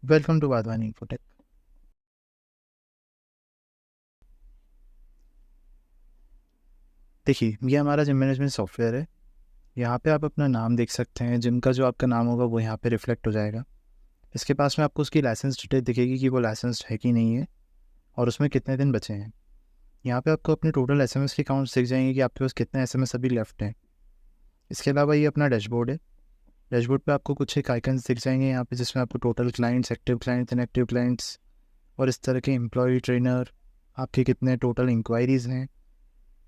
Welcome to Wadhwani infotech. देखिए, ये हमारा जिम मैनेजमेंट सॉफ्टवेयर है। यहाँ पे आप अपना नाम देख सकते हैं। जिम का जो आपका नाम होगा वो यहाँ पे रिफ्लेक्ट हो जाएगा। इसके पास में आपको उसकी लाइसेंस डिटेल दिखेगी कि वो लाइसेंस्ड है कि नहीं है और उसमें कितने दिन बचे हैं। यहाँ पे आपको अपने टोटल एसएमएस के काउंट्स दिख जाएंगे कि आपके पास कितने एसएमएस अभी लेफ्ट हैं। इसके अलावा ये अपना डैशबोर्ड है। डैशबोर्ड पे आपको कुछ एक आइकन्स दिख जाएंगे यहाँ पे, जिसमें आपको total clients, active clients, inactive clients और इस तरह के एम्प्लॉय, ट्रेनर, आपके कितने टोटल इंक्वायरीज़ हैं,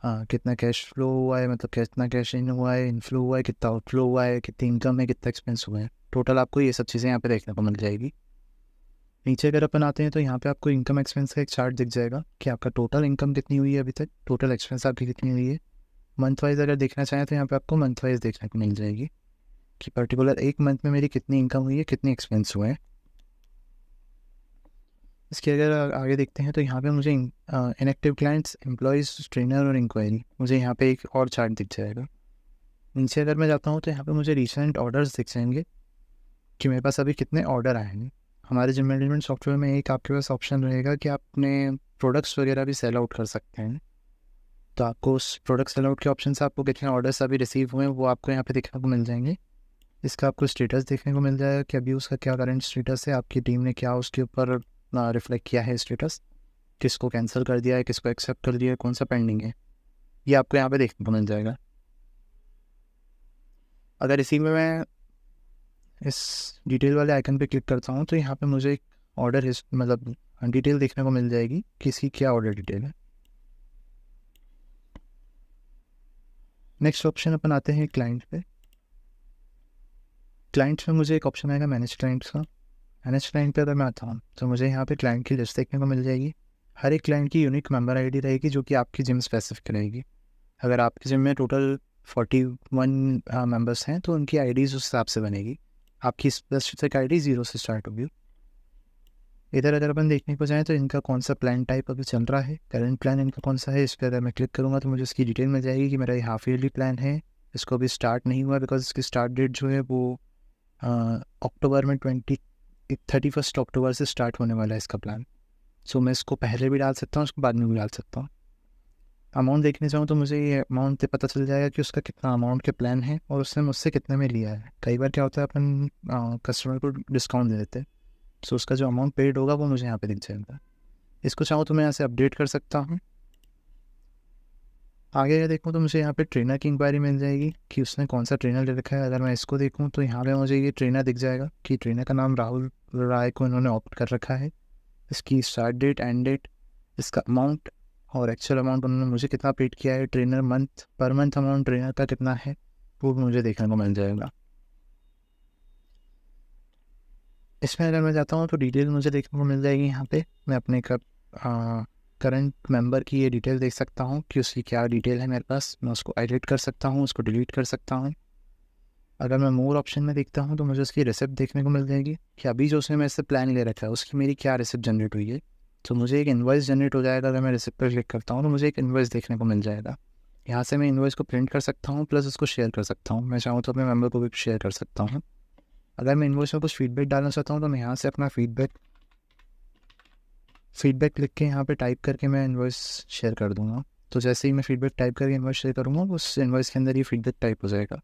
हाँ, कितना कैश फ्लो हुआ है, मतलब कितना कैश इन हुआ है, इनफ्लो हुआ है, कितना आउटफ्लो हुआ है, कितनी इनकम है, कितना एक्सपेंस हुआ है, टोटल आपको ये सब चीज़ें यहाँ पे देखने को मिल जाएगी। नीचे अगर अपन आते हैं तो यहाँ पे आपको इनकम एक्सपेंस का एक चार्ट दिख जाएगा कि आपका टोटल इनकम कितनी हुई है अभी तक, टोटल एक्सपेंस आपकी कितनी हुई है। मंथ वाइज अगर देखना चाहें तो यहाँ पे आपको मंथ वाइज देखने को मिल जाएगी कि पर्टिकुलर एक मंथ में मेरी कितनी इनकम हुई है, कितनी एक्सपेंस हुए हैं। इसके अगर आगे देखते हैं तो यहाँ पे मुझे इनएक्टिव क्लाइंट्स, एम्प्लॉयज़, ट्रेनर और इंक्वायरी, मुझे यहाँ पे एक और चार्ट दिख जाएगा। नीचे अगर मैं जाता हूँ तो यहाँ पे मुझे रिसेंट ऑर्डर्स दिख जाएंगे कि मेरे पास अभी कितने ऑर्डर आए हैं। हमारे जिम मैनेजमेंट सॉफ्टवेयर में एक आपके पास ऑप्शन रहेगा कि आप अपने प्रोडक्ट्स वगैरह भी सेल आउट कर सकते हैं। तो आपको उस प्रोडक्ट सेल आउट के ऑप्शन से आपको कितने ऑर्डर्स अभी रिसीव हुए हैं वो आपको यहाँ पे देखने को मिल जाएंगे। इसका आपको स्टेटस देखने को मिल जाएगा कि अभी उसका क्या करंट स्टेटस है, आपकी टीम ने क्या उसके ऊपर रिफ्लेक्ट किया है स्टेटस, किसको कैंसिल कर दिया है, किसको एक्सेप्ट कर दिया है, कौन सा पेंडिंग है, ये आपको यहाँ पे देखने को मिल जाएगा। अगर इसी में मैं इस डिटेल वाले आइकन पे क्लिक करता हूँ तो यहाँ पे मुझे एक ऑर्डर मतलब डिटेल देखने को मिल जाएगी कि इसकी क्या ऑर्डर डिटेल है। नेक्स्ट ऑप्शन अपन आते हैं क्लाइंट पे। क्लाइंट्स में मुझे एक ऑप्शन आएगा मैनेज क्लाइंट्स का। मैनेज क्लाइंट पे अगर मैं आता हूँ तो मुझे यहाँ पे क्लाइंट की लिस्ट देखने को मिल जाएगी। हर एक क्लाइंट की यूनिक मेंबर आईडी रहेगी जो कि आपकी जिम स्पेसिफिक रहेगी। अगर आपकी जिम में टोटल 41 मेंबर्स हैं तो उनकी आईडीज़ उस हिसाब से बनेगी। आपकी स्पेसिफिक आईडी 0 से स्टार्ट होगी। इधर अगर अपन देखने को जाएँ तो इनका कौन सा प्लान टाइप अभी चल रहा है, करंट प्लान इनका कौन सा है, इस पर अगर मैं क्लिक करूँगा तो मुझे इसकी डिटेल मिल जाएगी कि मेरा ये हाफ ईयरली प्लान है। इसको अभी स्टार्ट नहीं हुआ बिकॉज इसकी स्टार्ट डेट जो है वो अक्टूबर में 31 अक्टूबर से स्टार्ट होने वाला है इसका प्लान। सो मैं इसको पहले भी डाल सकता हूँ, उसको बाद में भी डाल सकता हूँ। अमाउंट देखने जाऊँ तो मुझे ये अमाउंट से पता चल जाएगा कि उसका कितना अमाउंट के प्लान है और उसने मुझसे कितने में लिया है। कई बार क्या होता है अपन कस्टमर को डिस्काउंट दे देते हैं, सो उसका जो अमाउंट पेड होगा वो मुझे यहाँ पे दिख जाएगा। इसको चाहूँ तो मैं यहाँ से अपडेट कर सकता हूँ। आगे अगर देखूँ तो मुझे यहाँ पे ट्रेनर की इंक्वायरी मिल जाएगी कि उसने कौन सा ट्रेनर ले रखा है। अगर मैं इसको देखूँ तो यहाँ पे मुझे ये ट्रेनर दिख जाएगा कि ट्रेनर का नाम राहुल राय को इन्होंने ऑप्ट कर रखा है। इसकी स्टार्ट डेट, एंड डेट, इसका अमाउंट और एक्चुअल अमाउंट उन्होंने मुझे कितना पेड किया है, trainer month per month amount trainer का कितना है वो मुझे देखने को मिल जाएगा। इसमें अगर मैं जाता हूँ तो डिटेल मुझे देखने को मिल जाएगी। यहाँ पे मैं अपने करंट मेंबर की ये डिटेल देख सकता हूँ कि उसकी क्या डिटेल है मेरे पास। मैं उसको एडिट कर सकता हूँ, उसको डिलीट कर सकता हूँ। अगर मैं मोर ऑप्शन में देखता हूँ तो मुझे उसकी रिसिप्ट देखने को मिल जाएगी कि अभी जो उसने मेरे से प्लान ले रखा है उसकी मेरी क्या रिसिप्ट जनरेट हुई है। तो मुझे एक इन्वॉइस जनरेट हो जाएगा। अगर मैं रिसिप्ट पर क्लिक करता हूँ तो मुझे एक इन्वॉइस देखने को मिल जाएगा। यहाँ से मैं इन्वॉइस को प्रिंट कर सकता हूँ प्लस उसको शेयर कर सकता हूँ। मैं चाहूँ तो अपने मेंबर को भी शेयर कर सकता हूँ। अगर मैं इन्वॉइस में कुछ फीडबैक डालना चाहता हूँ तो मैं यहाँ से अपना फीडबैक लिख के यहाँ पे टाइप करके मैं इन्वॉइस शेयर कर दूँगा। तो जैसे ही मैं फीडबैक टाइप करके इन्वॉइस शेयर करूँगा उस इन्वॉइस के अंदर ये फीडबैक टाइप हो जाएगा।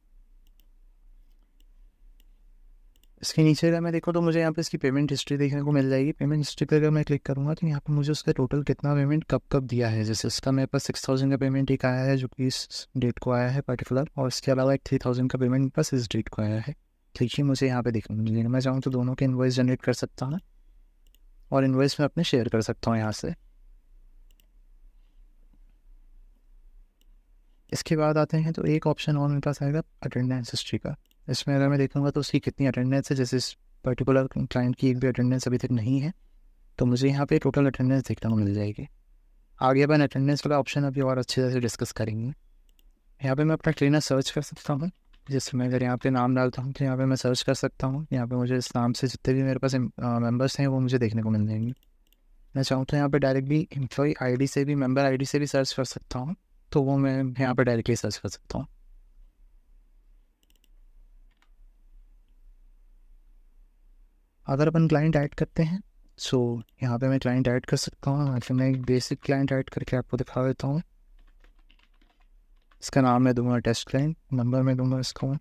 इसके नीचे अगर मैं देखूँ तो मुझे यहाँ पे इसकी पेमेंट हिस्ट्री देखने को मिल जाएगी। पेमेंट हिस्ट्री पर अगर मैं क्लिक करूँगा तो यहाँ पे मुझे उसका टोटल कितना पेमेंट कब कब दिया है। जैसे इसका मेरे पास 6000 का पेमेंट एक आया है जो कि इस डेट को आया है पर्टिकुलर, और इसके अलावा एक 3000 का पेमेंट मेरे पास इस डेट को आया है। ठीक है, मुझे यहाँ पे देखने को मिलेगा। मैं चाहूँ तो दोनों के इन्वॉइस जनरेट कर सकता हूँ और इन्वॉइस में अपने शेयर कर सकता हूँ यहाँ से। इसके बाद आते हैं तो एक ऑप्शन और मेरे पास आएगा अटेंडेंस हिस्ट्री का। इसमें अगर मैं देखूँगा तो उसकी कितनी अटेंडेंस है। जैसे इस पर्टिकुलर क्लाइंट की एक भी अटेंडेंस अभी तक नहीं है तो मुझे यहाँ पे टोटल अटेंडेंस देखने को मिल जाएगी। आगे अपन अटेंडेंस वाला ऑप्शन अभी और अच्छे से डिस्कस करेंगे। यहाँ पे मैं अपना ट्रेनर सर्च कर सकता हूँ। जैसे मैं अगर यहाँ पे नाम डालता हूँ तो यहाँ पे मैं सर्च कर सकता हूँ। यहाँ पे मुझे इस नाम से जितने भी मेरे पास मेंबर्स हैं वो मुझे देखने को मिल जाएंगे। मैं चाहूँ तो यहाँ पे डायरेक्ट भी एम्प्लॉय आईडी से भी, मेंबर आईडी से भी सर्च कर सकता हूँ, तो वो मैं यहाँ पे डायरेक्टली सर्च कर सकता हूँ। अगर अपन क्लाइंट ऐड करते हैं, सो यहाँ पे मैं क्लाइंट ऐड कर सकता हूँ। फिर मैं एक बेसिक क्लाइंट ऐड करके आपको दिखा देता हूँ। इसका नाम मैं दूंगा टेस्ट क्लाइंट, नंबर मैं दूंगा इसका मैं।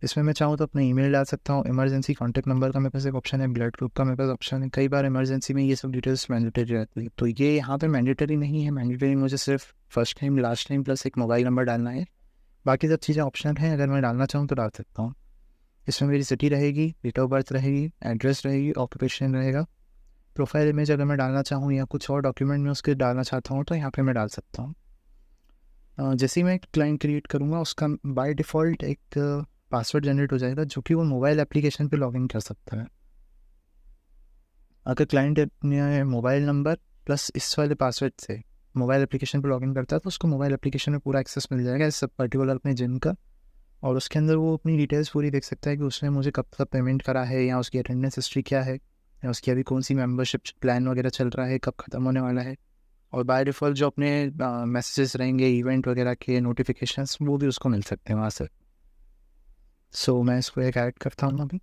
इसमें मैं चाहूँ तो अपना ईमेल डाल सकता हूँ, इमरजेंसी कॉन्टैक्ट नंबर का मेरे पास एक ऑप्शन है, ब्लड ग्रुप का मेरे पास ऑप्शन है। कई बार इमरजेंसी में ये सब डिटेल्स मैंडेटरी रहती है, तो ये यहाँ पे मैंडेटरी नहीं है। मैंडेटरी मुझे सिर्फ first name, last name plus एक मोबाइल नंबर डालना है। बाकी सब चीज़ें ऑप्शनल हैं, अगर मैं डालना चाहूँ तो डाल सकता हूँ। इसमें मेरी सिटी रहेगी, डेट ऑफ बर्थ रहेगी, एड्रेस रहेगी, ऑक्यूपेशन रहेगा। प्रोफाइल इमेज अगर मैं डालना चाहूँ या कुछ और डॉक्यूमेंट में उसके डालना चाहता हूँ तो यहाँ पे मैं डाल सकता हूँ। जैसे ही मैं एक क्लाइंट क्रिएट करूँगा, उसका बाय डिफ़ॉल्ट एक पासवर्ड जनरेट हो जाएगा जो कि वो मोबाइल एप्लीकेशन पे लॉगिन कर सकता है। अगर क्लाइंट अपने मोबाइल नंबर प्लस इस वाले पासवर्ड से मोबाइल एप्लीकेशन पे लॉगिन करता है तो उसको मोबाइल एप्लीकेशन में पूरा एक्सेस मिल जाएगा इस पर्टिकुलर अपने जिम का, और उसके अंदर वो अपनी डिटेल्स पूरी देख सकता है कि उसने मुझे कब कब पेमेंट करा है, या उसकी अटेंडेंस हिस्ट्री क्या है, या उसकी अभी कौन सी मेंबरशिप प्लान वगैरह चल रहा है, कब ख़त्म होने वाला है। और बाय डिफ़ॉल्ट जो अपने मैसेजेस रहेंगे इवेंट वगैरह के नोटिफिकेशंस, वो भी उसको मिल सकते हैं वहाँ से। सो मैं इसको एक ऐड करता हूँ अभी।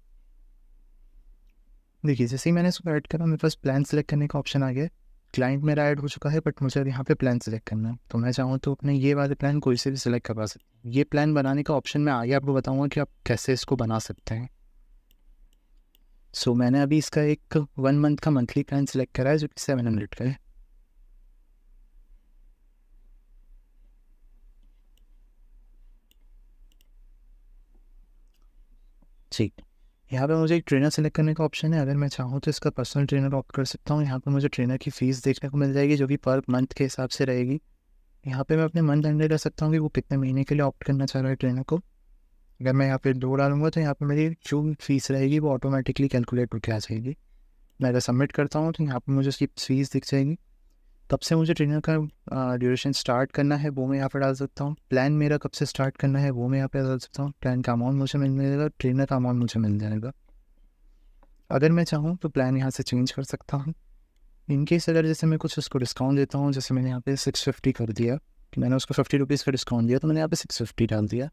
देखिए जैसे ही मैंने इसको ऐड करा, मेरे पास प्लान सेलेक्ट करने का ऑप्शन आ गया। क्लाइंट मेरा ऐड हो चुका है, बट मुझे अब यहाँ पे प्लान सेलेक्ट करना है। तो मैं चाहूँ तो अपने ये वाले प्लान कोई से भी सिलेक्ट करवा सकते हैं। ये प्लान बनाने का ऑप्शन मैं आगे आपको बताऊँगा कि आप कैसे इसको बना सकते हैं। सो मैंने अभी इसका एक 1 मंथ का मंथली प्लान सेलेक्ट करा है जो कि 700 का है। ठीक, यहाँ पे मुझे एक ट्रेनर सेलेक्ट करने का ऑप्शन है। अगर मैं चाहूँ तो इसका पर्सनल ट्रेनर ऑप्ट कर सकता हूँ। यहाँ पे मुझे ट्रेनर की फ़ीस देखने को मिल जाएगी जो कि पर मंथ के हिसाब से रहेगी। यहाँ पे मैं अपने मंथ अंडर कर सकता हूँ कि वो कितने महीने के लिए ऑप्ट करना चाह रहा है ट्रेनर को। अगर मैं यहाँ पे 2 डालूँगा तो यहाँ पे मेरी जो फ़ीस रहेगी वो ऑटोमेटिकली कैलकुलेट होकर आ जाएगी। मैं अगर सबमिट करता हूँ तो यहाँ पे मुझे उसकी फ़ीस दिख जाएगी। तब से मुझे ट्रेनर का ड्यूरेशन स्टार्ट करना है वो मैं यहाँ पे डाल सकता हूँ। प्लान मेरा कब से स्टार्ट करना है वो मैं यहाँ पे डाल सकता हूँ। प्लान का अमाउंट मुझे मिल जाएगा, ट्रेनर का अमाउंट मुझे मिल जाएगा। अगर मैं चाहूँ तो प्लान यहाँ से चेंज कर सकता हूँ। इनकेस अगर जैसे मैं कुछ उसको डिस्काउंट देता हूँ, जैसे मैंने यहाँ पे 650 कर दिया कि मैंने उसको 50 रुपीज़ का डिस्काउंट दिया, तो मैंने यहाँ पे 650 डाल दिया,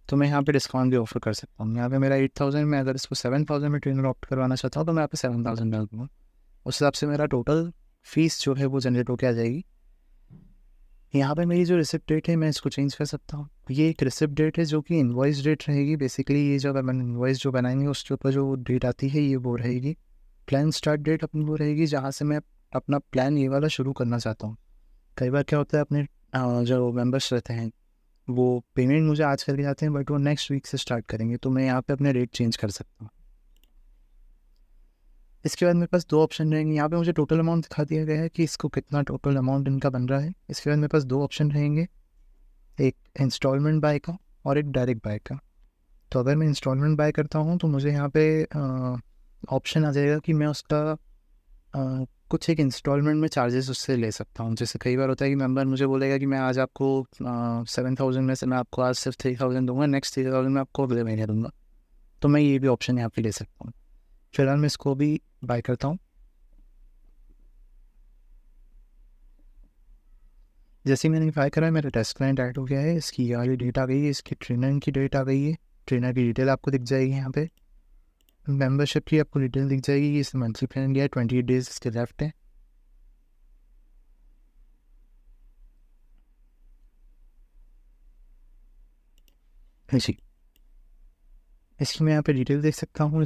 तो मैं यहाँ पे डिस्काउंट भी ऑफर कर सकता हूँ। यहाँ पे मेरा 8000 में, अगर इसको 7000 में ट्रेनर ऑप्ट करवाना चाहता हूँ तो मैं यहाँ पे 7000 डाल दूँगा। उस हिसाब से मेरा टोटल फीस जो है वो जनरेट होकर आ जाएगी। यहाँ पे मेरी जो रिसिप्ट डेट है मैं इसको चेंज कर सकता हूँ। ये एक रिसिप्ट डेट है जो कि इन्वॉइस डेट रहेगी। बेसिकली ये जो अपन इन्वॉइस जो बनाएंगे उसके ऊपर जो डेट आती है ये वो रहेगी। प्लान स्टार्ट डेट अपनी वो रहेगी जहाँ से मैं अपना प्लान ये वाला शुरू करना चाहता हूँ। कई बार क्या होता है, अपने जो मेंबर्स रहते हैं वो पेमेंट मुझे आज करके जाते हैं, बट वो नेक्स्ट वीक से स्टार्ट करेंगे, तो मैं यहाँ पे अपने रेट चेंज कर सकता हूँ। इसके बाद मेरे पास 2 ऑप्शन रहेंगे। यहाँ पे मुझे टोटल अमाउंट दिखा दिया गया है कि इसको कितना टोटल अमाउंट इनका बन रहा है। इसके बाद मेरे पास 2 ऑप्शन रहेंगे, एक इंस्टॉलमेंट बाय का और एक डायरेक्ट बाय का। तो अगर मैं इंस्टॉलमेंट बाय करता हूँ तो मुझे यहाँ पे ऑप्शन आ जाएगा कि मैं उसका कुछ एक इंस्टॉलमेंट में चार्जेस उससे ले सकता हूँ। जैसे कई बार होता है कि मेंबर मुझे बोलेगा कि मैं आज आपको 7000 में से मैं आपको आज सिर्फ 3000 दूंगा, नेक्स्ट 3000 मैं आपको अगले महीने दूंगा, तो मैं ये भी ऑप्शन यहाँ पे ले सकता हूँ। फिलहाल मैं इसको भी बाय करता हूँ। जैसे ही मैंने बाय करा है, मेरा टेस्ट क्लाइंट ऐड हो गया है। इसकी ये वाली डेट आ गई है, इसकी ट्रेनर की डेट आ गई है, ट्रेनर की डिटेल आपको दिख जाएगी। यहाँ पे मेंबरशिप की आपको डिटेल दिख जाएगी। इस मंथली प्लान लिया है, 28 डेज इसके लेफ्ट है। जी, इसकी मैं यहाँ पे डिटेल देख सकता हूँ।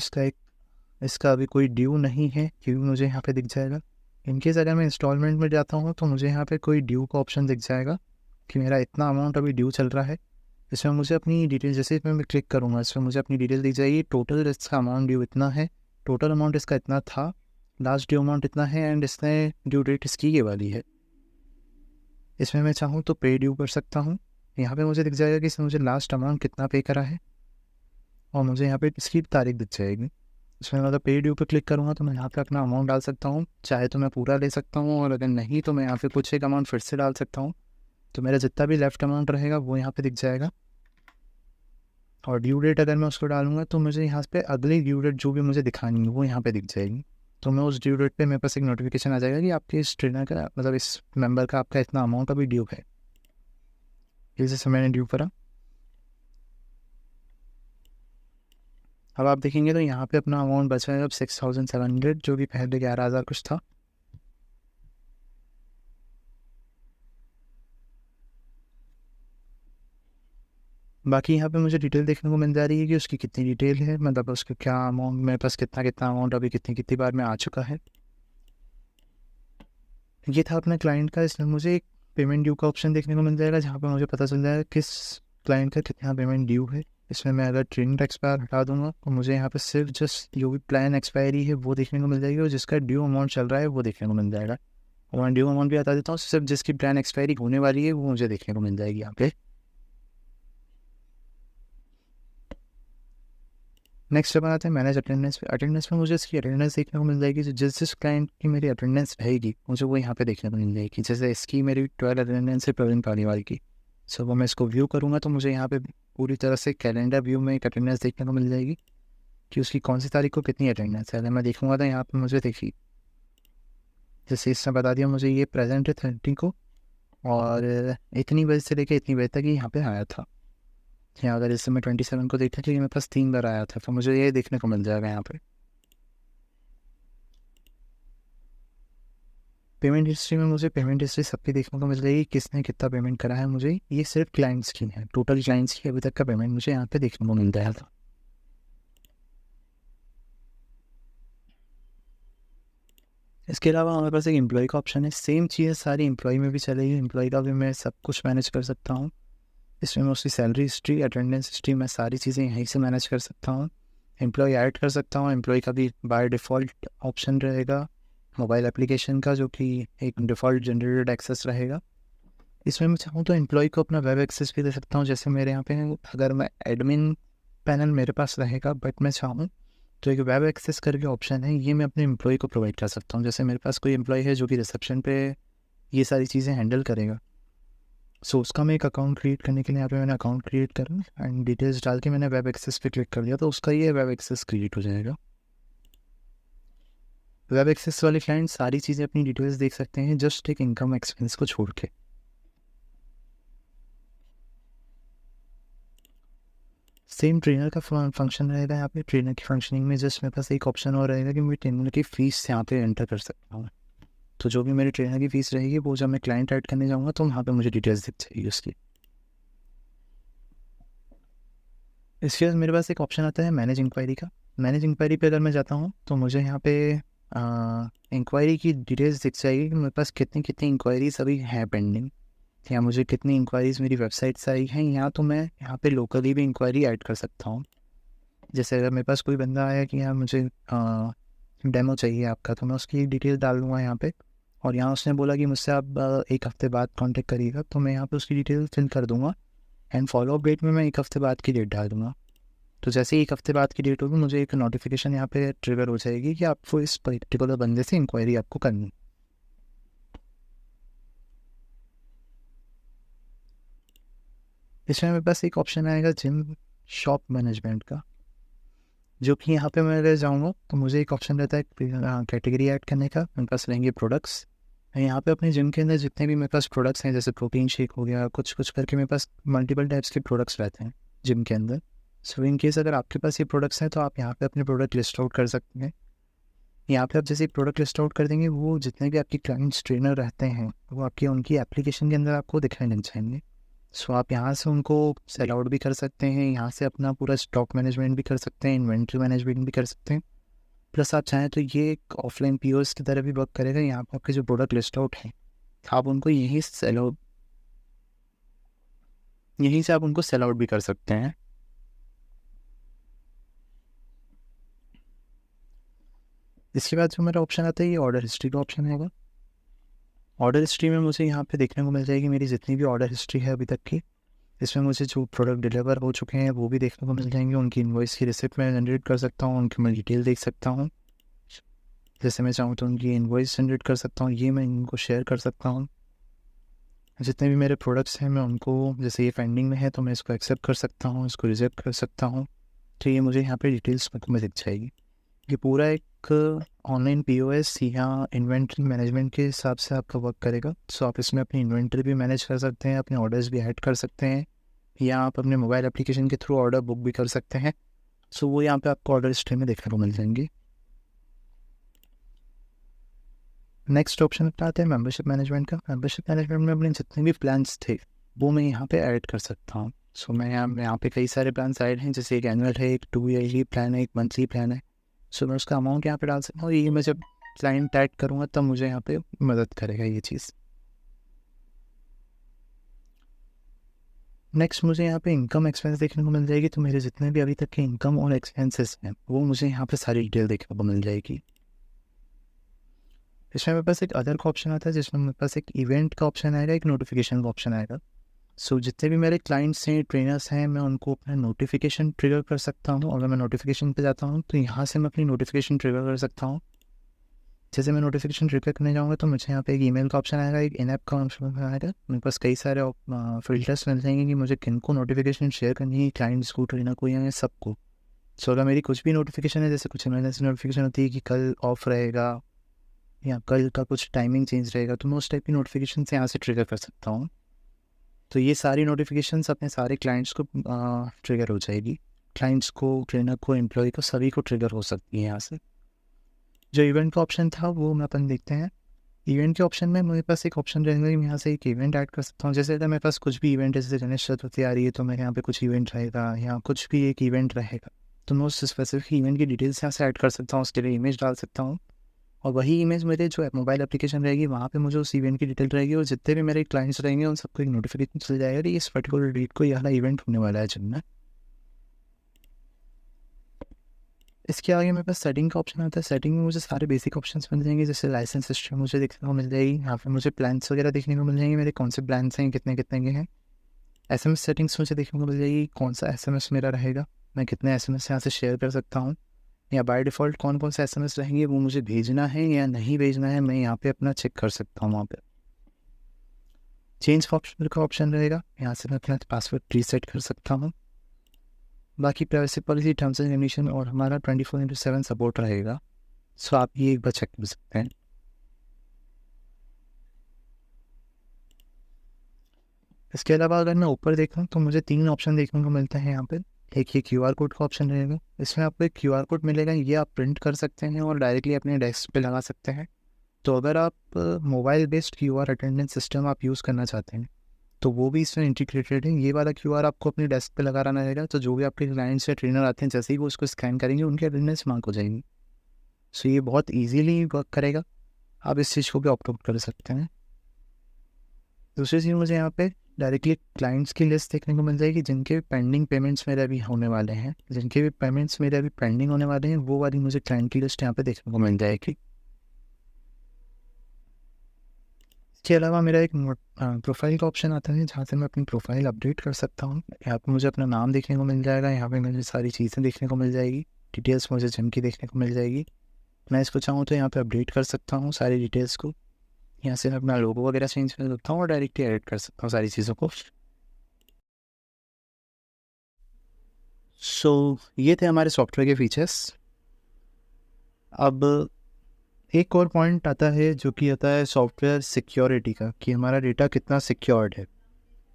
इसका अभी कोई ड्यू नहीं है क्योंकि मुझे यहाँ पे दिख जाएगा। इनकेस अगर मैं इंस्टॉलमेंट में जाता हूँ तो मुझे यहाँ पे कोई ड्यू का ऑप्शन दिख जाएगा कि मेरा इतना अमाउंट अभी ड्यू चल रहा है। इसमें मुझे अपनी डिटेल, जैसे इसमें मैं क्लिक करूँगा इसमें मुझे अपनी डिटेल दिख जाएगी। टोटल इसका अमाउंट ड्यू इतना है, टोटल अमाउंट इसका इतना था, लास्ट ड्यू अमाउंट इतना है, एंड इसने ड्यू डेट इसकी ये वाली है। इसमें मैं चाहूँ तो पे ड्यू कर सकता हूँ। यहाँ पे मुझे दिख जाएगा कि इसमें मुझे लास्ट अमाउंट कितना पे करा है, और मुझे यहाँ पे इसकी तारीख दिख जाएगी। इसमें मतलब पे ड्यू पे क्लिक करूँगा तो मैं यहाँ पे अपना अमाउंट डाल सकता हूँ। चाहे तो मैं पूरा ले सकता हूँ, और अगर नहीं तो मैं यहाँ पे कुछ एक अमाउंट फिर से डाल सकता हूँ। तो मेरा जितना भी लेफ्ट अमाउंट रहेगा वो यहाँ पे दिख जाएगा। और ड्यू डेट अगर मैं उसको डालूंगा तो मुझे यहाँ पे अगली ड्यू डेट जो भी मुझे दिखानी है वो यहाँ पे दिख जाएगी। तो मैं उस ड्यू डेट पे मेरे पास एक नोटिफिकेशन आ जाएगा कि आपके इस ट्रेनर का, मतलब इस मेंबर का आपका इतना अमाउंट अभी ड्यू है। जैसे मैंने ड्यू करा, अब आप देखेंगे तो यहाँ पे अपना अमाउंट बचा है अब 6700, जो कि पहले 11,000 कुछ था। बाकी यहाँ पे मुझे डिटेल देखने को मिल जा रही है कि उसकी कितनी डिटेल है, मतलब उसका क्या अमाउंट, मेरे पास कितना कितना अमाउंट अभी कितनी कितनी बार में आ चुका है। ये था अपने क्लाइंट का। इसमें मुझे एक पेमेंट ड्यू का ऑप्शन देखने को मिल जाएगा, जहाँ पे मुझे पता चल जाएगा किस क्लाइंट का कितना पेमेंट ड्यू है। इसमें मैं अगर ट्रेनिंग एक्सपायर हटा दूंगा तो मुझे यहाँ पे सिर्फ जस्ट जो भी प्लान एक्सपायरी है वो देखने को मिल जाएगी, और जिसका ड्यू अमाउंट चल रहा है वो देखने को मिल जाएगा। और मैं ड्यू अमाउंट भी बता देता हूँ, सिर्फ जिसकी प्लान एक्सपायरी होने वाली है वो मुझे देखने को मिल जाएगी यहाँ पे। नेक्स्ट अपन आते हैं मैनेज अटेंडेंस पे। अटेंडेंस में मुझे इसकी अटेंडेंस देखने को मिल जाएगी, जिस जिस क्लाइंट की मेरी अटेंडेंस रहेगी मुझे वो यहाँ पे देखने को मिल जाएगी। जैसे इसकी मेरी 12 अटेंडेंस है प्रवीण पालीवाल की, सो वो मैं इसको व्यू करूँगा तो मुझे यहाँ पे पूरी तरह से कैलेंडर व्यू में एक अटेंडेंस देखने को मिल जाएगी कि उसकी कौन सी तारीख को कितनी अटेंडेंस है। अगर मैं देखूँगा तो यहाँ पर मुझे देखिए, जैसे इसने बता दिया मुझे ये प्रेजेंट है 30 को, और इतनी बजे से लेकर इतनी बजे तक ये यहाँ पे आया था। या अगर इससे मैं 27 को देखा तो ये मेरे पास 3 बार आया था, तो मुझे ये देखने को मिल जाएगा यहाँ पे। पेमेंट हिस्ट्री में मुझे पेमेंट हिस्ट्री सबकी देखने को मिल जाएगी, किसने कितना पेमेंट करा है। मुझे ये सिर्फ क्लाइंट्स की है, टोटल क्लाइंट्स की अभी तक का पेमेंट मुझे यहाँ पे देखने को मिल जाएगा था। इसके अलावा हमारे पास एक एम्प्लॉय का ऑप्शन है। सेम चीज़ सारी एम्प्लॉय में भी चलेगी, एम्प्लॉय का भी मैं सब कुछ मैनेज कर सकता हूँ। इसमें मैं उसकी सैलरी हिस्ट्री, अटेंडेंस हिस्ट्री, मैं सारी चीज़ें यहीं से मैनेज कर सकता हूँ। एम्प्लॉय ऐड कर सकता हूँ, एम्प्लॉय का भी बाय डिफ़ॉल्ट ऑप्शन रहेगा मोबाइल एप्लीकेशन का, जो कि एक डिफ़ॉल्ट जनरेटेड एक्सेस रहेगा। इसमें मैं चाहूँ तो एम्प्लॉय को अपना वेब एक्सेस भी दे सकता हूँ, जैसे मेरे यहाँ पे अगर मैं एडमिन पैनल मेरे पास रहेगा, बट मैं चाहूँ तो एक वेब एक्सेस करके ऑप्शन है, ये मैं अपने एम्प्लॉय को प्रोवाइड कर सकता हूँ। जैसे मेरे पास कोई एम्प्लॉय है जो कि रिसेप्शन पे ये सारी चीज़ें हैंडल करेगा, सो उसका मैं एक अकाउंट क्रिएट करने के लिए यहाँ पे मैंने अकाउंट क्रिएट करा एंड डिटेल्स डाल के मैंने वेब एक्सेस पे क्लिक कर दिया, तो उसका ये वेब एक्सेस क्रिएट हो जाएगा। वेब एक्सेस वाले क्लाइंट सारी चीज़ें अपनी डिटेल्स देख सकते हैं, जस्ट एक इनकम एक्सपेंस को छोड़ के। सेम ट्रेनर का फंक्शन रहेगा यहाँ पे। ट्रेनर की फंक्शनिंग में जस्ट मेरे पास एक ऑप्शन और रहेगा कि मैं ट्रेनर की फ़ीस यहाँ पे एंटर कर सकता हूँ। तो जो भी मेरी ट्रेनर की फ़ीस रहेगी वो जब मैं क्लाइंट ऐड करने जाऊँगा तो वहाँ पे मुझे डिटेल्स दिख जाएगी उसकी। इसके बाद मेरे पास एक ऑप्शन आता है मैनेज इंक्वायरी का। मैनेज इंक्वायरी पे अगर मैं जाता हूँ तो मुझे यहाँ पे इंक्वायरी की डिटेल्स दिख जाएगी कि मेरे पास कितनी कितनी इंक्वायरीज अभी हैं पेंडिंग, या मुझे कितनी इंक्वायरीज मेरी वेबसाइट से आई हैं, या तो मैं यहाँ पे लोकली भी इंक्वायरी ऐड कर सकता हूँ। जैसे अगर मेरे पास कोई बंदा आया कि यार मुझे डेमो चाहिए आपका, तो मैं उसकी डिटेल डाल दूँगा यहाँ पे, और यहाँ उसने बोला कि मुझसे आप एक हफ़्ते बाद कांटेक्ट करिएगा, तो मैं यहाँ पे उसकी डिटेल फिल कर दूँगा एंड फॉलोअप डेट में मैं एक हफ़्ते बाद की डेट डाल दूँगा। तो जैसे ही एक हफ़्ते बाद की डेट होगी मुझे एक नोटिफिकेशन यहाँ पे ट्रिगर हो जाएगी कि आपको इस पर्टिकुलर बंदे से इंक्वायरी आपको करनी। इसमें मेरे पास एक ऑप्शन आएगा जिम शॉप मैनेजमेंट का, जो कि यहाँ पे मैं अगर जाऊँगा तो मुझे एक ऑप्शन रहता है कैटेगरी ऐड करने का। मेरे पास रहेंगे प्रोडक्ट्स। मैं यहाँ पे अपने जिम के अंदर जितने भी मेरे पास प्रोडक्ट्स हैं, जैसे प्रोटीन शेक हो गया, कुछ कुछ करके मेरे पास मल्टीपल टाइप्स के प्रोडक्ट्स रहते हैं जिम के अंदर। सो इन केस अगर आपके पास ये प्रोडक्ट्स हैं तो आप यहाँ पे अपने प्रोडक्ट लिस्ट आउट कर सकते हैं। यहाँ पे आप जैसे प्रोडक्ट लिस्ट आउट कर देंगे, वो जितने भी आपके क्लाइंट्स ट्रेनर रहते हैं वो आपकी उनकी एप्लीकेशन के अंदर आपको दिखाई लग जाएंगे। सो आप यहाँ से उनको सेल आउट भी कर सकते हैं, यहाँ से अपना पूरा स्टॉक मैनेजमेंट भी कर सकते हैं, इन्वेंट्री मैनेजमेंट भी कर सकते हैं। प्लस आप चाहें तो ये एक ऑफलाइन पीओएस की तरह भी वर्क करेगा। यहाँ पर आपके जो प्रोडक्ट लिस्ट आउट हैं आप उनको यहीं सेल आउट, यहीं से आप उनको सेल आउट भी कर सकते हैं। इसके बाद जो मेरा ऑप्शन आता है ये ऑर्डर हिस्ट्री का ऑप्शन होगा। ऑर्डर हिस्ट्री में मुझे यहाँ पे देखने को मिल जाएगी मेरी जितनी भी ऑर्डर हिस्ट्री है अभी तक की। इसमें मुझे जो प्रोडक्ट डिलीवर हो चुके हैं वो भी देखने को मिल जाएंगे, उनकी इनवॉइस की रिसिप्ट मैं जनरेट कर सकता हूँ, उनकी मैं डिटेल देख सकता हूँ। जैसे मैं चाहूँ तो उनकी इनवॉइस जनरेट कर सकता हूँ, ये मैं इनको शेयर कर सकता हूँ। जितने भी मेरे प्रोडक्ट्स हैं मैं उनको, जैसे ये पेंडिंग में है तो मैं इसको एक्सेप्ट कर सकता हूँ, इसको रिजेक्ट कर सकता हूँ। तो ये मुझे यहाँ पे डिटेल्स में दिख जाएगी। ये पूरा एक ऑनलाइन पीओएस या इन्वेंट्री मैनेजमेंट के हिसाब से आपका वर्क करेगा। सो आप इसमें अपनी इन्वेंट्री भी मैनेज कर सकते हैं, अपने ऑर्डर्स भी ऐड कर सकते हैं, या आप अपने मोबाइल एप्लीकेशन के थ्रू ऑर्डर बुक भी कर सकते हैं। सो वो यहाँ पे आपको ऑर्डर हिस्ट्री में देखने को मिल जाएंगी। नेक्स्ट ऑप्शन अपना आता है मेंबरशिप मैनेजमेंट का। मेंबरशिप मैनेजमेंट में अपने जितने भी प्लान्स थे वो मैं यहाँ पे ऐड कर सकता हूँ। सो मैं यहाँ पे कई सारे प्लान्स ऐड हैं, जैसे एक एनुअल है, एक 2 ईयरली प्लान है, एक मंथली प्लान है। सो मैं उसका अमाउंट यहाँ पे डाल सकता हूँ। ये मैं जब क्लाइंट ऐड करूँगा तब मुझे यहाँ पे मदद करेगा ये चीज़। नेक्स्ट मुझे यहाँ पे इनकम एक्सपेंस देखने को मिल जाएगी। तो मेरे जितने भी अभी तक के इनकम और एक्सपेंसेस हैं वो मुझे यहाँ पे सारी डिटेल देखने को मिल जाएगी। इसमें मेरे पास एक अदर का ऑप्शन आता है, जिसमें मेरे पास एक इवेंट का ऑप्शन आएगा, एक नोटिफिकेशन का ऑप्शन आएगा। सो जितने भी मेरे क्लाइंट्स हैं, ट्रेनर्स हैं, मैं उनको अपना नोटिफिकेशन ट्रिगर कर सकता हूँ। अगर मैं नोटिफिकेशन पे जाता हूँ तो यहाँ से मैं अपनी नोटिफिकेशन ट्रिगर कर सकता हूँ। जैसे मैं नोटिफिकेशन ट्रिगर करने जाऊँगा तो मुझे यहाँ पे एक ईमेल का ऑप्शन आएगा, एक इन ऐप का ऑप्शन आएगा। मेरे पास कई सारे फिल्टर्स मिल जाएंगे कि मुझे किन को नोटिफिकेशन शेयर करनी है, क्लाइंट्स को, ट्रेनर को या सबको। सो अगर मेरी कुछ भी नोटिफिकेशन है, जैसे कुछ इमरजेंसी नोटिफिकेशन होती है कि कल ऑफ रहेगा या कल का कुछ टाइमिंग चेंज रहेगा, तो मैं उस टाइप की नोटिफिकेशन से यहाँ से ट्रिगर कर सकता हूँ। तो ये सारी नोटिफिकेशंस अपने सारे क्लाइंट्स को ट्रिगर हो जाएगी। क्लाइंट्स को, ट्रेनर को, एम्प्लॉय को, सभी को ट्रिगर हो सकती है यहाँ से। जो इवेंट का ऑप्शन था वो मैं अपन देखते हैं। इवेंट के ऑप्शन में मेरे पास एक ऑप्शन रहेगा कि मैं यहाँ से एक इवेंट ऐड कर सकता हूँ। जैसे अगर मेरे पास कुछ भी इवेंट है, जैसे गणेश चतुर्थी आ रही है तो मेरे यहाँ पे कुछ इवेंट रहेगा या कुछ भी एक इवेंट रहेगा, तो मैं उस स्पेसिफिक इवेंट की डिटेल्स यहाँ से ऐड कर सकता हूँ, उसके लिए इमेज डाल सकता हूँ। और वही इमेज मेरे जो मोबाइल एप्लीकेशन रहेगी वहाँ पे मुझे उस इवेंट की डिटेल रहेगी, और जितने भी मेरे क्लाइंट्स रहेंगे उन सबको एक नोटिफिकेशन चल जाएगा कि इस पर्टिकुलर डेट को यह इवेंट होने वाला है जिम में। इसके आगे मेरे पास सेटिंग का ऑप्शन आता है। सेटिंग में मुझे सारे बेसिक ऑप्शंस मिल जाएंगे, जैसे लाइसेंस सिस्टम मुझे देखने को मिल जाएगी। यहाँ पे मुझे प्लान्स वगैरह देखने को मिल जाएंगे, मेरे कौन से प्लान्स हैं, कितने कितने के हैं। SMS सेटिंग्स मुझे देखने को मिल जाएगी, कौन सा SMS मेरा रहेगा, मैं कितने SMS यहाँ से शेयर कर सकता हूँ, या बाय डिफ़ॉल्ट कौन कौन से SMS रहेंगे वो मुझे भेजना है या नहीं भेजना है, मैं यहाँ पे अपना चेक कर सकता हूँ। वहाँ पे चेंज ऑप्शन का ऑप्शन रहेगा, यहाँ से मैं अपना पासवर्ड रीसेट कर सकता हूँ। बाकी privacy policy, terms and condition और हमारा 24/7 सपोर्ट रहेगा। सो आप ये एक बार चेक कर सकते हैं। इसके अलावा अगर मैं ऊपर देखूँ तो मुझे 3 ऑप्शन देखने को मिलते हैं यहाँ पे। एक ये QR कोड का ऑप्शन रहेगा, इसमें आपको एक QR कोड मिलेगा, ये आप प्रिंट कर सकते हैं और डायरेक्टली अपने डेस्क पे लगा सकते हैं। तो अगर आप mobile based QR attendance system आप यूज़ करना चाहते हैं तो वो भी इसमें इंटीग्रेटेड है। ये वाला QR आपको अपने डेस्क पे लगाना रहेगा, तो जो भी आपके क्लाइंट्स या ट्रेनर आते हैं जैसे ही वो उसको स्कैन करेंगे उनकी अटेंडेंस मार्क हो जाएगी। सो ये बहुत ईजीली वर्क करेगा, आप इस चीज़ को भी ऑप्ट आउट कर सकते हैं। दूसरी चीज़ मुझे यहाँ पे डायरेक्टली क्लाइंट्स की लिस्ट देखने को मिल जाएगी, जिनके पेंडिंग पेमेंट्स मेरे अभी होने वाले हैं, जिनके भी पेमेंट्स मेरे अभी पेंडिंग होने वाले हैं, वो वाली मुझे क्लाइंट की लिस्ट यहाँ पे देखने को मिल जाएगी। इसके अलावा मेरा एक प्रोफाइल का ऑप्शन आता है, जहाँ से मैं अपनी प्रोफाइल अपडेट कर सकता हूँ। यहाँ पे मुझे अपना नाम देखने को मिल जाएगा, यहाँ पे मुझे सारी चीज़ें देखने को मिल जाएगी, डिटेल्स मुझे जिम की देखने को मिल जाएगी। मैं इसको चाहूँ तो यहाँ पे अपडेट कर सकता हूँ सारी डिटेल्स को। यहाँ से मैं अपना लोगो वगैरह चेंज कर सकता हूँ और डायरेक्टली एडिट कर सकता हूँ सारी चीज़ों को। सो ये थे हमारे सॉफ्टवेयर के फीचर्स। अब एक और पॉइंट आता है जो कि आता है सॉफ्टवेयर सिक्योरिटी का, कि हमारा डेटा कितना सिक्योर्ड है।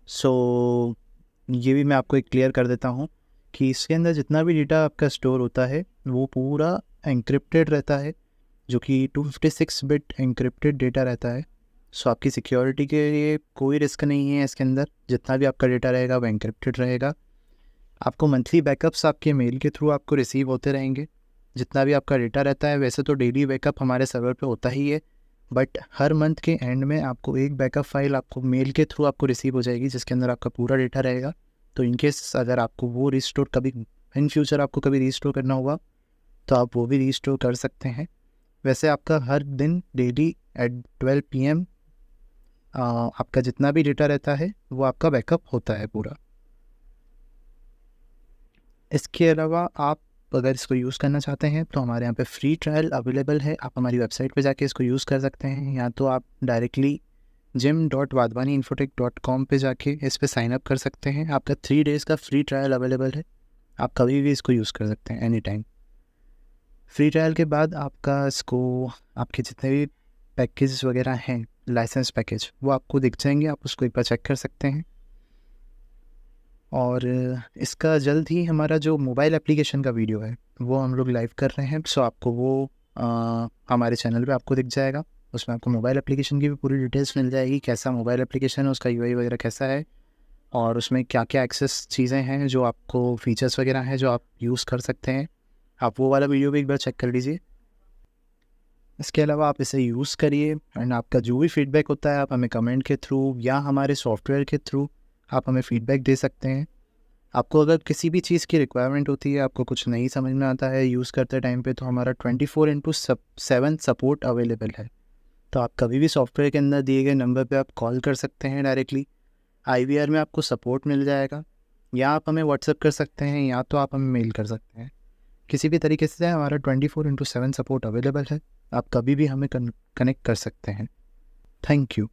सो ये भी मैं आपको एक क्लियर कर देता हूँ कि इसके अंदर जितना भी डेटा आपका स्टोर होता है वो पूरा एंक्रिप्टेड रहता है, जो कि 256 बिट एंक्रिप्टेड डेटा रहता है। सो आपकी सिक्योरिटी के लिए कोई रिस्क नहीं है इसके अंदर। जितना भी आपका डेटा रहेगा वो एंक्रिप्टेड रहेगा। आपको मंथली बैकअप्स आपके मेल के थ्रू आपको रिसीव होते रहेंगे। जितना भी आपका डेटा रहता है, वैसे तो डेली बैकअप हमारे सर्वर पे होता ही है, बट हर मंथ के एंड में आपको एक बैकअप फाइल आपको मेल के थ्रू आपको रिसीव हो जाएगी, जिसके अंदर आपका पूरा डेटा रहेगा। तो इनकेस अगर आपको वो रिस्टोर कभी इन फ्यूचर आपको कभी रिस्टोर करना होगा तो आप वो भी रिस्टोर कर सकते हैं। वैसे आपका हर दिन डेली एट 12 PM आपका जितना भी डेटा रहता है वो आपका बैकअप होता है पूरा। इसके अलावा आप अगर इसको यूज़ करना चाहते हैं तो हमारे यहाँ पे फ्री ट्रायल अवेलेबल है। आप हमारी वेबसाइट पे जाके इसको यूज़ कर सकते हैं, या तो आप डायरेक्टली gym.wadhwaniinfotech.com पे जाके इस पे साइन अप कर सकते हैं। आपका 3 डेज़ का फ्री ट्रायल अवेलेबल है, आप कभी भी इसको यूज़ कर सकते हैं, एनी टाइम। फ्री ट्रायल के बाद आपका इसको आपके जितने भी पैकेज वगैरह हैं, लाइसेंस पैकेज, वो आपको दिख जाएंगे, आप उसको एक बार चेक कर सकते हैं। और इसका जल्द ही हमारा जो मोबाइल एप्लीकेशन का वीडियो है वो हम लोग लाइव कर रहे हैं, सो आपको वो हमारे चैनल पे आपको दिख जाएगा। उसमें आपको मोबाइल एप्लीकेशन की भी पूरी डिटेल्स मिल जाएगी, कैसा मोबाइल एप्लीकेशन है, उसका यूआई वगैरह कैसा है, और उसमें क्या क्या एक्सेस चीज़ें हैं, जो आपको फीचर्स वगैरह हैं जो आप यूज़ कर सकते हैं। आप वो वाला वीडियो भी एक बार चेक कर लीजिए। इसके अलावा आप इसे यूज़ करिए एंड आपका जो भी फीडबैक होता है आप हमें कमेंट के थ्रू या हमारे सॉफ्टवेयर के थ्रू आप हमें फीडबैक दे सकते हैं। आपको अगर किसी भी चीज़ की रिक्वायरमेंट होती है, आपको कुछ नहीं समझ में आता है यूज़ करते टाइम पे, तो हमारा 24/7 सपोर्ट अवेलेबल है। तो आप कभी भी सॉफ्टवेयर के अंदर दिए गए नंबर पे आप कॉल कर सकते हैं डायरेक्टली। आईवीआर में आपको सपोर्ट मिल जाएगा, या आप हमें व्हाट्सएप कर सकते हैं, या तो आप हमें मेल कर सकते हैं। किसी भी तरीके से हमारा 24/7 सपोर्ट अवेलेबल है। आप कभी भी हमें कनेक्ट कर सकते हैं। Thank you.